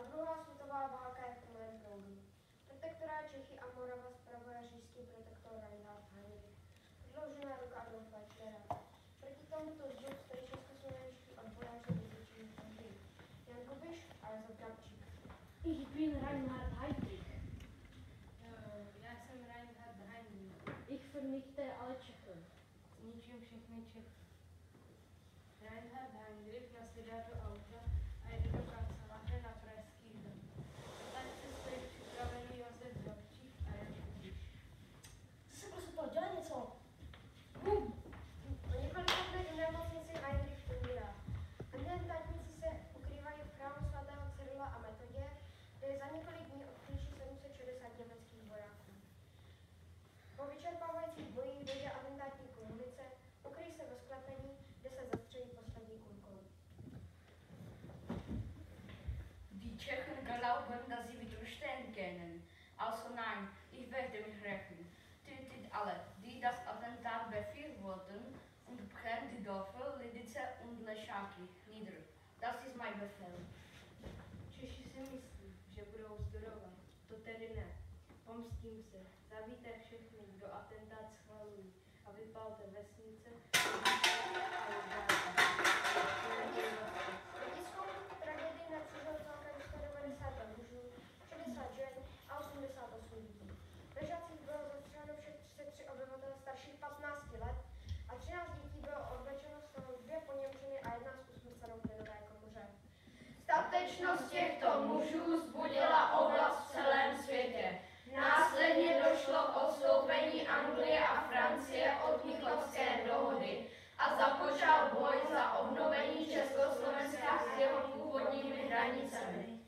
a druhá světová válka je v plném proudu. Protektorát Čechy a Morava spravuje říšský protektor Reinhard Heinrich. Prodloužená ruka Adolfa Hitlera. Proti tomuto zdu stojí českoslovenští odbojáři vyzvětšení fondy. Jan Kubiš a Josef Grabčík. Ich bin Reinhard Heydrich. Já jsem Reinhard Heinrich. Ich vernichte alle Čechy. Zničím všechny Čechy. Reinhard Heinrich nasedá do auta a jde do kanceláře na Pražský hrad. V taxi stojí připravený Josef Grabčík a Jan Kubiš. Co se prostě to dělá něco? Po několika dnech v nemocnici Heinrich umírá. Atentátníci se ukrývají v chrámu svatého Cyrila a Metodě, kde je za několik dní odkříží 760 německých vojáků. Po vyčerpávajících bojích dojde atentátník k ulice, ukryjí se ve sklepení, kde se zastřelí poslední kulkou. Die Tschechen glauben, dass sie wieder stehen können. Also nein, ich werde mich rächen. Tötet alle, die das Attentat befürworten und brennt die Dörfer Lidice und Lešáky nieder. Das ist mein Befehl. Češi si myslí, že budou zdorovat. To tedy ne. Pomstím se. Zabijte všechny, kdo atentát schvalují a vypalte vesnice Lidickou tragédii nepřežil celkem 190 mužů, 60 žen a 88 lidí. Ve Žacích bylo zastřeleno všech 33 obyvatel starších 15 let a 13 dětí bylo odvlečeno, z toho 2 poněmčeny a 1 z usmrcenou v plynové komoře. Statečnost těchto mužů vzbudila oblast v celém světě. Následně došlo k odstoupení Anglie a Francie od Mnichovské dohody a započal boj za obnovení Československa s jeho původními hranicemi.